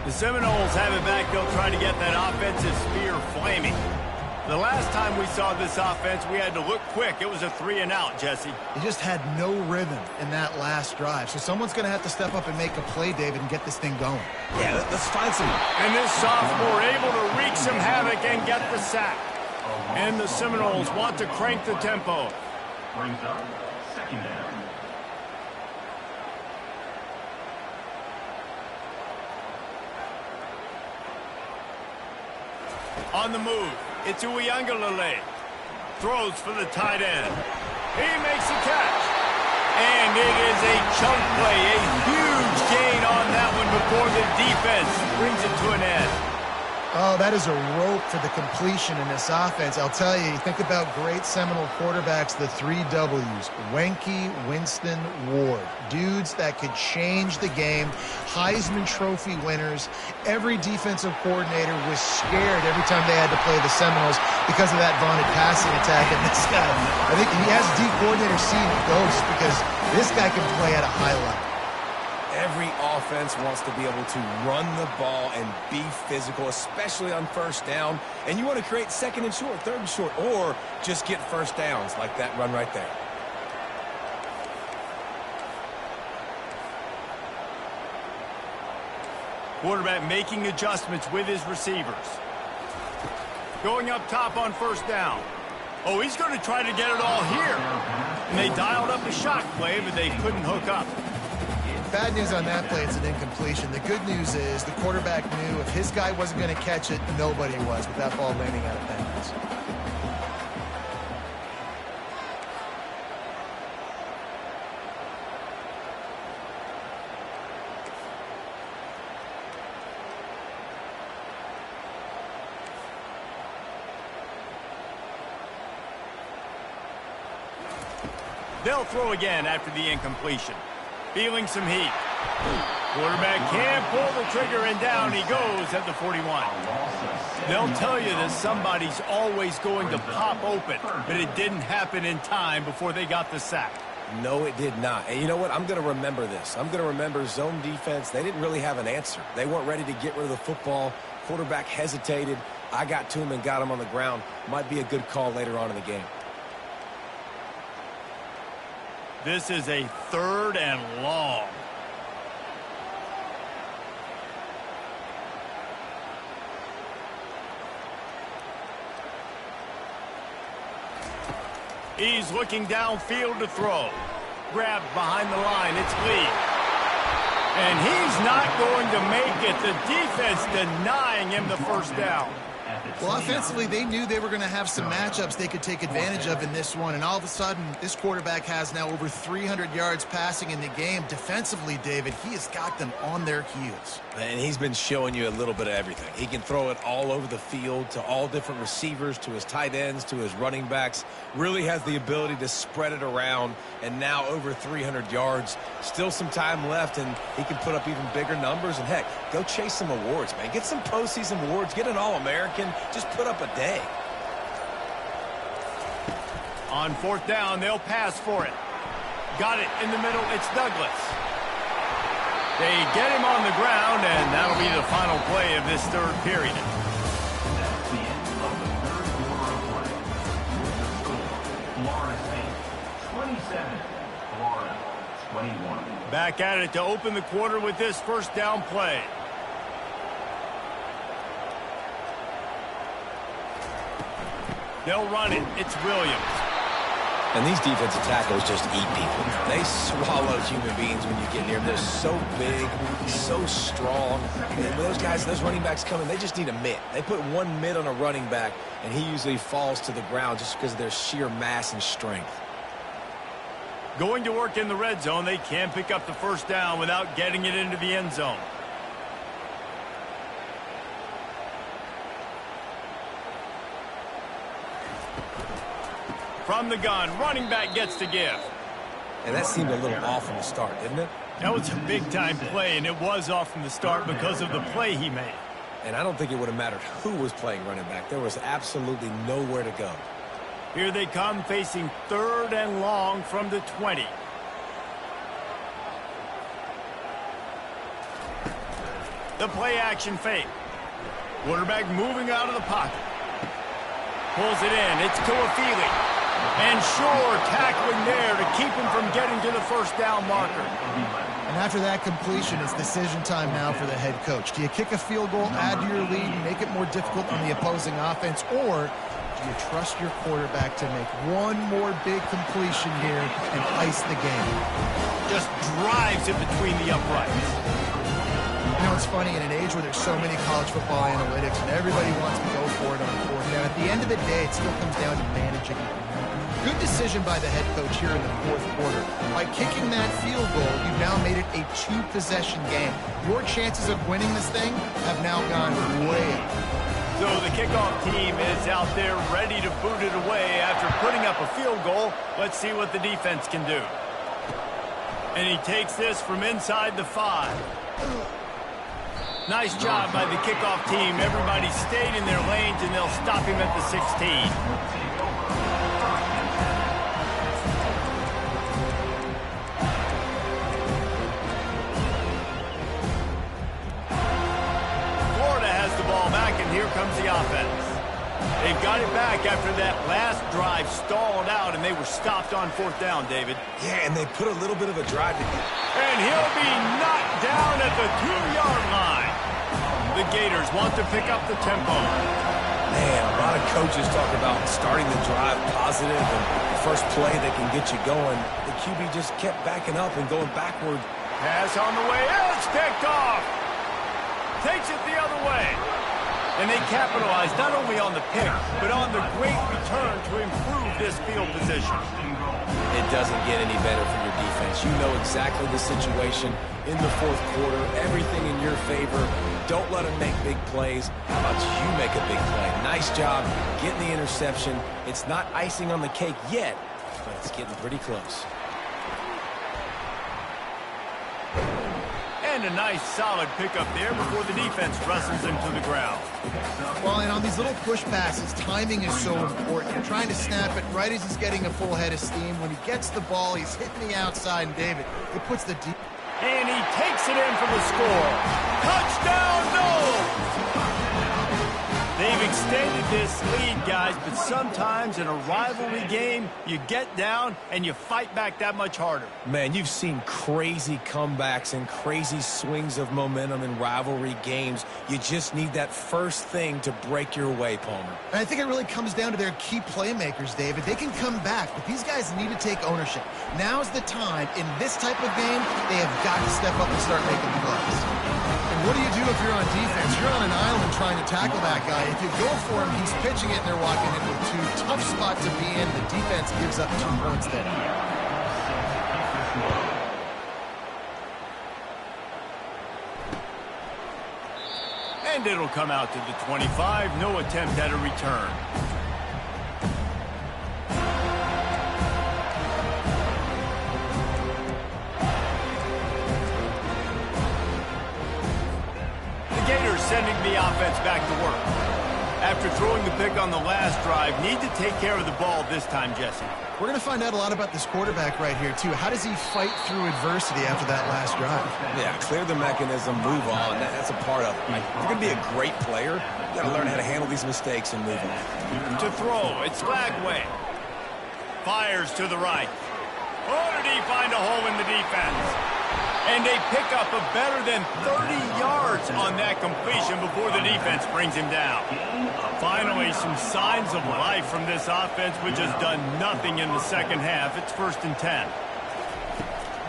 S1: The Seminoles have it back. They'll try to get that offensive spear flaming. The last time we saw this offense, we had to look quick. It was a 3-and-out, Jesse.
S3: They just had no rhythm in that last drive. So someone's going to have to step up and make a play, David, and get this thing going.
S2: Yeah, let's find some.
S1: And this sophomore able to wreak some havoc and get the sack. And the Seminoles want to crank the tempo.
S4: Brings up second down.
S1: On the move, it's Uiagalelei. Throws for the tight end. He makes a catch. And it is a chunk play, a huge gain on that one before the defense brings it to an end.
S3: Oh, that is a rope to the completion in this offense. I'll tell you, think about great Seminole quarterbacks, the 3 W's. Wenke, Winston, Ward. Dudes that could change the game. Heisman Trophy winners. Every defensive coordinator was scared every time they had to play the Seminoles because of that vaunted passing attack. And this guy, I think he has D coordinator seeing ghosts because this guy can play at a high level.
S2: Every offense wants to be able to run the ball and be physical, especially on first down. And you want to create second and short, third and short, or just get first downs like that run right there.
S1: Quarterback making adjustments with his receivers. Going up top on first down. Oh, he's going to try to get it all here. And they dialed up the shot play, but they couldn't hook up.
S3: Bad news on that play, it's an incompletion. The good news is the quarterback knew if his guy wasn't going to catch it, nobody was with that ball landing out of bounds.
S1: They'll throw again after the incompletion. Feeling some heat. Quarterback can't pull the trigger, and down he goes at the 41. They'll tell you that somebody's always going to pop open, but it didn't happen in time before they got the sack.
S2: No, it did not. And you know what? I'm going to remember this. I'm going to remember zone defense. They didn't really have an answer. They weren't ready to get rid of the football. Quarterback hesitated. I got to him and got him on the ground. Might be a good call later on in the game.
S1: This is a 3rd and long. He's looking downfield to throw. Grabbed behind the line. It's Lee. And he's not going to make it. The defense denying him the first down.
S3: Well, offensively, they knew they were going to have some matchups they could take advantage of in this one, and all of a sudden, this quarterback has now over 300 yards passing in the game. Defensively, David, he has got them on their heels.
S2: And he's been showing you a little bit of everything. He can throw it all over the field to all different receivers, to his tight ends, to his running backs. Really has the ability to spread it around, and now over 300 yards. Still some time left, and he can put up even bigger numbers. And, heck, go chase some awards, man. Get some postseason awards. Get an All-American. Just put up a day.
S1: On 4th down, they'll pass for it. Got it in the middle. It's Douglas. They get him on the ground, and that'll be the final play of this 3rd period.
S4: That's the end of the 3rd quarter of play. Florida State 27, Florida 21.
S1: Back at it to open the quarter with this 1st down play. They'll run it. It's Williams.
S2: And these defensive tackles just eat people. They swallow human beings when you get near them. They're so big, so strong. And when those guys, those running backs come in, they just need a mitt. They put one mitt on a running back, and he usually falls to the ground just because of their sheer mass and strength.
S1: Going to work in the red zone. They can't pick up the 1st down without getting it into the end zone. From the gun, running back gets to give.
S2: And that seemed a little off from the start, didn't it?
S1: That was a big-time play, and it was off from the start because of the play he made.
S2: And I don't think it would have mattered who was playing running back. There was absolutely nowhere to go.
S1: Here they come, facing 3rd and long from the 20. The play-action fake. Quarterback moving out of the pocket. Pulls it in. It's Tuafili. And Shore tackling there to keep him from getting to the 1st down marker.
S3: And after that completion, it's decision time now for the head coach. Do you kick a field goal, add to your lead, and make it more difficult on the opposing offense, or do you trust your quarterback to make one more big completion here and ice the game?
S1: Just drives it between the uprights.
S3: You know, it's funny, in an age where there's so many college football analytics and everybody wants to go for it on 4th down, at the end of the day, it still comes down to managing. Good decision by the head coach here in the fourth quarter. By kicking that field goal, you've now made it a two-possession game. Your chances of winning this thing have now gone way up.
S1: So the kickoff team is out there ready to boot it away after putting up a field goal. Let's see what the defense can do. And he takes this from inside the 5. Nice job by the kickoff team. Everybody stayed in their lanes, and they'll stop him at the 16. Here comes the offense. They got it back after that last drive stalled out, and they were stopped on 4th down, David.
S2: Yeah, and they put a little bit of a drive together.
S1: And he'll be knocked down at the 2-yard line. The Gators want to pick up the tempo.
S2: Man, a lot of coaches talk about starting the drive positive, and the first play that can get you going. The QB just kept backing up and going backward.
S1: Pass on the way. It's picked off. Takes it the other way. And they capitalized not only on the pick, but on the great return to improve this field position.
S2: It doesn't get any better for your defense. You know exactly the situation in the fourth quarter. Everything in your favor. Don't let them make big plays. How about you make a big play? Nice job getting the interception. It's not icing on the cake yet, but it's getting pretty close.
S1: And a nice solid pickup there before the defense wrestles him to the ground.
S3: Well, and on these little push passes, timing is so important. You're trying to snap it right as he's getting a full head of steam. When he gets the ball, he's hitting the outside, and David, it puts the deep.
S1: And he takes it in for the score. Touchdown, Noles! They've extended this lead, guys, but sometimes in a rivalry game, you get down and you fight back that much harder.
S2: Man, you've seen crazy comebacks and crazy swings of momentum in rivalry games. You just need that first thing to break your way, Palmer.
S3: And I think it really comes down to their key playmakers, David. They can come back, but these guys need to take ownership. Now's the time. In this type of game, they have got to step up and start making plays. And what do you do if you're on defense? You're on an island trying to tackle that guy. If you go for him, he's pitching it, and they're walking in with 2. Tough spot to be in. The defense gives up 2 points there.
S1: And it'll come out to the 25. No attempt at a return. Sending the offense back to work. After throwing the pick on the last drive, need to take care of the ball this time, Jesse.
S3: We're going to find out a lot about this quarterback right here, too. How does he fight through adversity after that last drive?
S2: Yeah, clear the mechanism, move on. That's a part of it. Right? If you're going to be a great player, you got to learn how to handle these mistakes and move on.
S1: To throw, it's Flagway. Fires to the right. Oh, did he find a hole in the defense? And they pick up a better than 30 yards on that completion before the defense brings him down. Finally, some signs of life from this offense, which has done nothing in the second half. It's 1st and 10.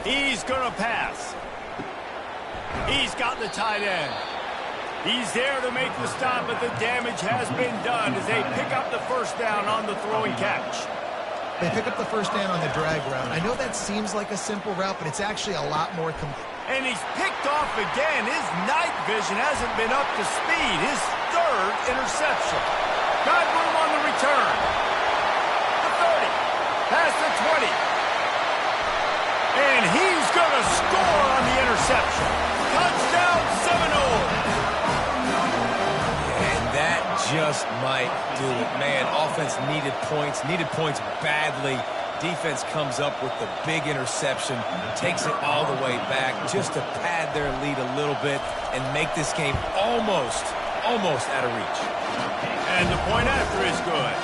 S1: He's going to pass. He's got the tight end. He's there to make the stop, but the damage has been done as they pick up the first down on the throw and catch.
S3: They pick up the first down on the drag route. I know that seems like a simple route, but it's actually a lot more
S1: and he's picked off again. His night vision hasn't been up to speed. His 3rd interception. Got room on the return. The 30. Past the 20. And he's going to score on the interception. Touchdown Seminoles.
S2: Just might do it. Man, offense needed points badly. Defense comes up with the big interception, takes it all the way back just to pad their lead a little bit and make this game almost out of reach.
S1: And the point after is good.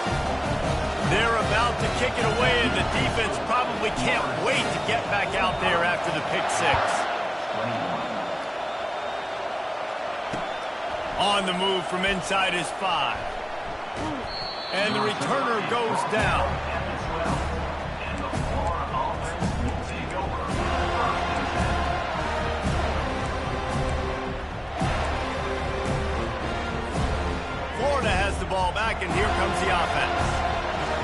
S1: They're about to kick it away, and the defense probably can't wait to get back out there after the pick 6. On the move from inside his 5. And the returner goes down. Florida has the ball back, and here comes the offense.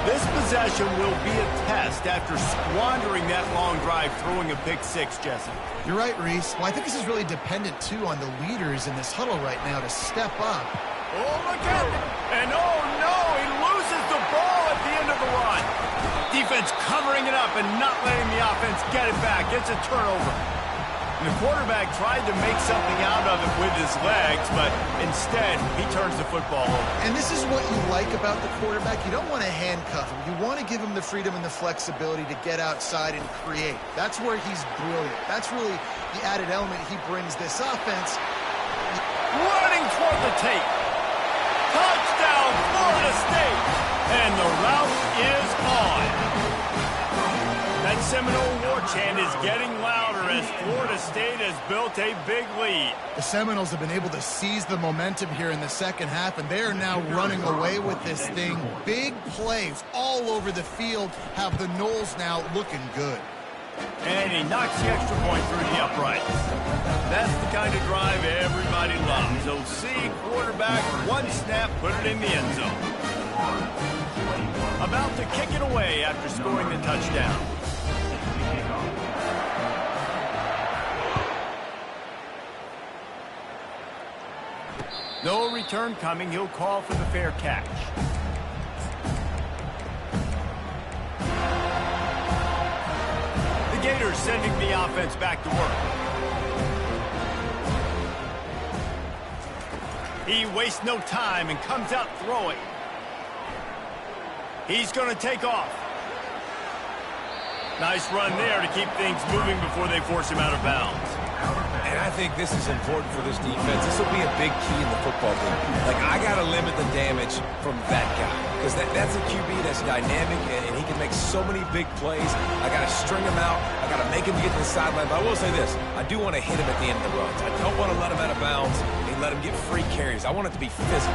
S1: This possession will be a test after squandering that long drive, throwing a pick six, Jesse.
S3: You're right, Reese. Well, I think this is really dependent, too, on the leaders in this huddle right now to step up.
S1: Oh, look out! And oh, no, he loses the ball at the end of the run. Defense covering it up and not letting the offense get it back. It's a turnover. And the quarterback tried to make something out of it with his legs, but instead, he turns the football over.
S3: And this is what you like about the quarterback. You don't want to handcuff him. You want to give him the freedom and the flexibility to get outside and create. That's where he's brilliant. That's really the added element he brings this offense.
S1: Running toward the tape. Touchdown, Florida State. And the route is on. That Seminole war chant is getting louder as Florida State has built a big lead.
S3: The Seminoles have been able to seize the momentum here in the second half, and they are now running away with this thing. Big plays all over the field have the Noles now looking good.
S1: And he knocks the extra point through the uprights. That's the kind of drive everybody loves. So see quarterback, one snap, put it in the end zone. About to kick it away after scoring the touchdown. No return coming. He'll call for the fair catch. The Gators sending the offense back to work. He wastes no time and comes out throwing. He's going to take off. Nice run there to keep things moving before they force him out of bounds.
S2: And I think this is important for this defense. This will be a big key in the football game. Like, I got to limit the damage from that guy. Because that's a QB that's dynamic, and he can make so many big plays. I got to string him out. I got to make him get to the sideline. But I will say this. I do want to hit him at the end of the runs. I don't want to let him out of bounds and let him get free carries. I want it to be physical.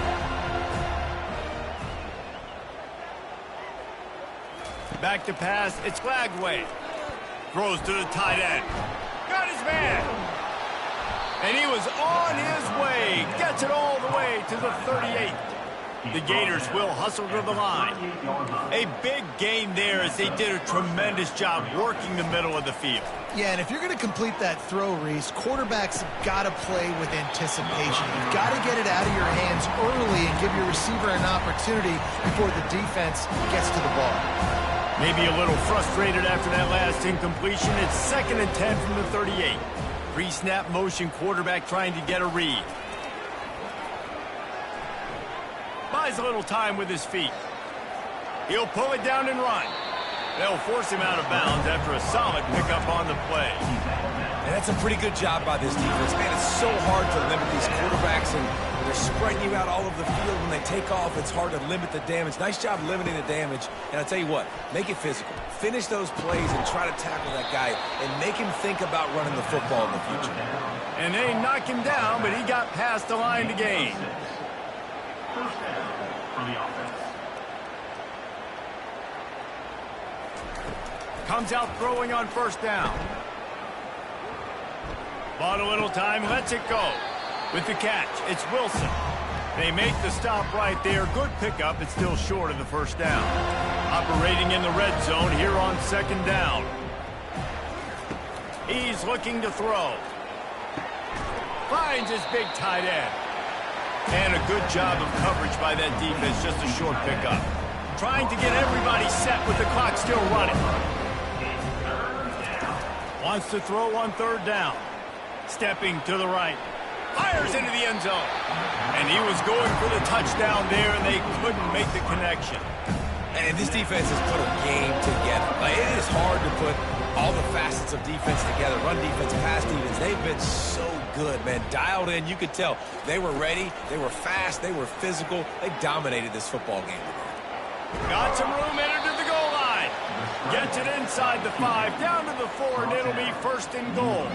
S1: Back to pass. It's Flagway. Throws to the tight end. Got his man. And he was on his way. Gets it all the way to the 38. The Gators will hustle to the line. A big gain there as they did a tremendous job working the middle of the field.
S3: Yeah, and if you're going to complete that throw, Reese, quarterbacks have got to play with anticipation. You've got to get it out of your hands early and give your receiver an opportunity before the defense gets to the ball.
S1: Maybe a little frustrated after that last incompletion. It's 2nd and 10 from the 38. Pre-snap motion, quarterback trying to get a read. Buys a little time with his feet. He'll pull it down and run. They'll force him out of bounds after a solid pickup on the play.
S2: And that's a pretty good job by this defense. Man, it's so hard to limit these quarterbacks, and they're spreading you out all over the field. When they take off, it's hard to limit the damage. Nice job limiting the damage. And I'll tell you what, make it physical. Finish those plays and try to tackle that guy and make him think about running the football in the future.
S1: And they knock him down, but he got past the line to gain.
S4: First down for the offense.
S1: Comes out throwing on first down. Bought a little time, lets it go. With the catch, it's Wilson. They make the stop right there. Good pickup, it's still short of the first down. Operating in the red zone here on 2nd down. He's looking to throw. Finds his big tight end. And a good job of coverage by that defense, just a short pickup. Trying to get everybody set with the clock still running. Wants to throw on 3rd down. Stepping to the right. Fires into the end zone. And he was going for the touchdown there, and they couldn't make the connection.
S2: And this defense has put a game together. Like, it is hard to put all the facets of defense together. Run defense, pass defense. They've been so good, man. Dialed in. You could tell they were ready. They were fast. They were physical. They dominated this football game today.
S1: Got some room, entered to the goal line. Gets it inside the 5, down to the 4, and it'll be 1st and goal.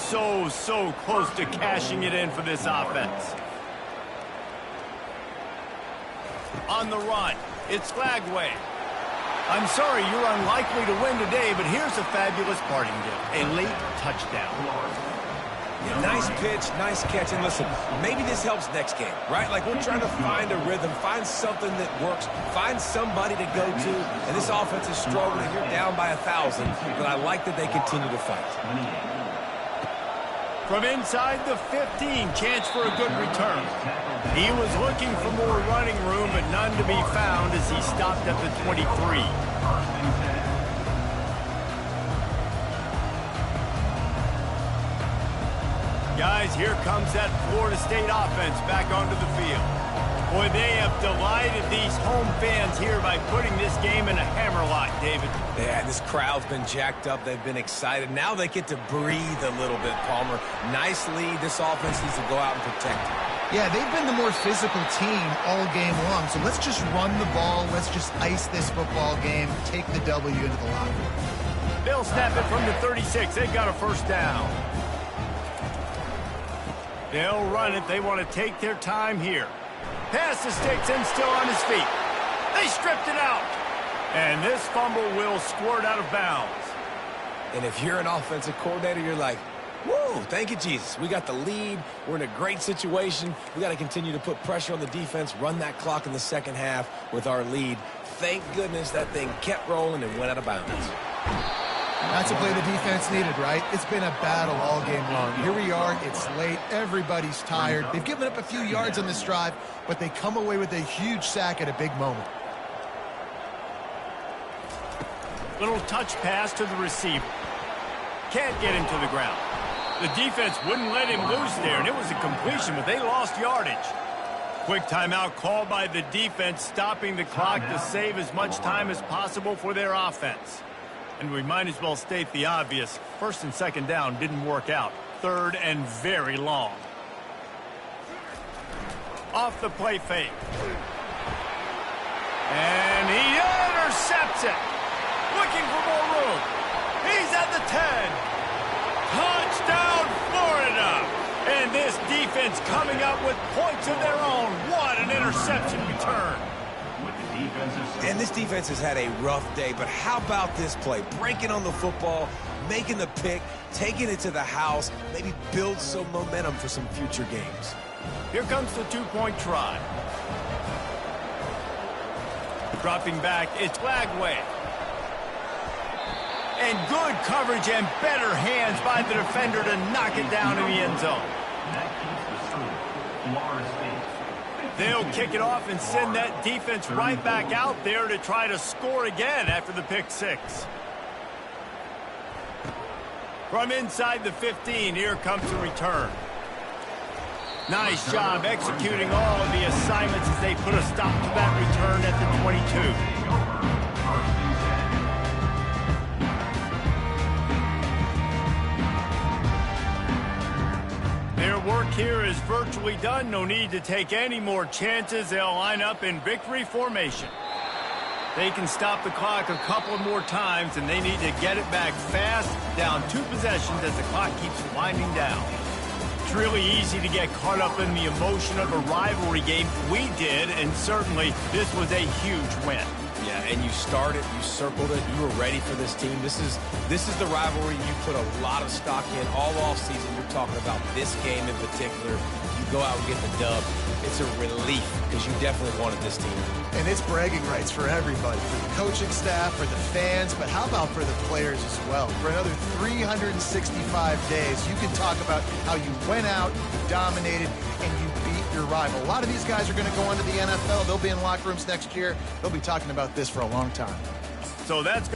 S1: So close to cashing it in for this offense. On the run, it's Flagway. I'm sorry you're unlikely to win today, but here's a fabulous parting gift. A late touchdown.
S2: Yeah, nice pitch, nice catch. And listen, maybe this helps next game, right? Like we're trying to find a rhythm, find something that works, find somebody to go to. And this offense is struggling. You're down by 1,000, but I like that they continue to fight.
S1: From inside the 15, chance for a good return. He was looking for more running room, but none to be found as he stopped at the 23. Guys, here comes that Florida State offense back onto the field. Boy, they have delighted these home fans here by putting this game in a hammerlock, David.
S2: Yeah, this crowd's been jacked up. They've been excited. Now they get to breathe a little bit, Palmer. Nice lead. This offense needs to go out and protect it.
S3: Yeah, they've been the more physical team all game long, so let's just run the ball. Let's just ice this football game, take the W into the locker room.
S1: They'll snap it from the 36. They've got a first down. They'll run it. They want to take their time here. Pass the sticks and still on his feet. They stripped it out. And this fumble will squirt out of bounds.
S2: And if you're an offensive coordinator, you're like, whoa, thank you, Jesus. We got the lead. We're in a great situation. We got to continue to put pressure on the defense, run that clock in the second half with our lead. Thank goodness that thing kept rolling and went out of bounds.
S3: That's a play the defense needed, right? It's been a battle all game long. Here we are. It's late. Everybody's tired. They've given up a few yards on this drive, but they come away with a huge sack at a big moment.
S1: Little touch pass to the receiver. Can't get him to the ground. The defense wouldn't let him loose there, and it was a completion, but they lost yardage. Quick timeout called by the defense, stopping the clock to save as much time as possible for their offense. And we might as well state the obvious. First and second down didn't work out. Third and very long. Off the play fake. And he intercepts it. Looking for more room. He's at the 10. Touchdown, Florida. And this defense coming up with points of their own. What an interception return.
S2: And this defense has had a rough day, but how about this play? Breaking on the football, making the pick, taking it to the house, maybe build some momentum for some future games.
S1: Here comes the two-point try. Dropping back, it's Flagway. And good coverage and better hands by the defender to knock it down in the end zone. They'll kick it off and send that defense right back out there to try to score again after the pick six. From inside the 15, here comes the return. Nice job executing all of the assignments as they put a stop to that return at the 22. Their work here is virtually done. No need to take any more chances. They'll line up in victory formation. They can stop the clock a couple more times, and they need to get it back fast, down 2 possessions as the clock keeps winding down. It's really easy to get caught up in the emotion of a rivalry game. We did, and certainly this was a huge win.
S2: Yeah, and you started, you circled it, you were ready for this team. This is the rivalry you put a lot of stock in all offseason. You're talking about this game in particular. You go out and get the dub. It's a relief because you definitely wanted this team.
S3: And it's bragging rights for everybody, for the coaching staff, for the fans, but how about for the players as well? For another 365 days, you can talk about how you went out, you dominated, and you beat your rival. A lot of these guys are going to go into the NFL. They'll be in locker rooms next year. They'll be talking about this for a long time.
S1: So that's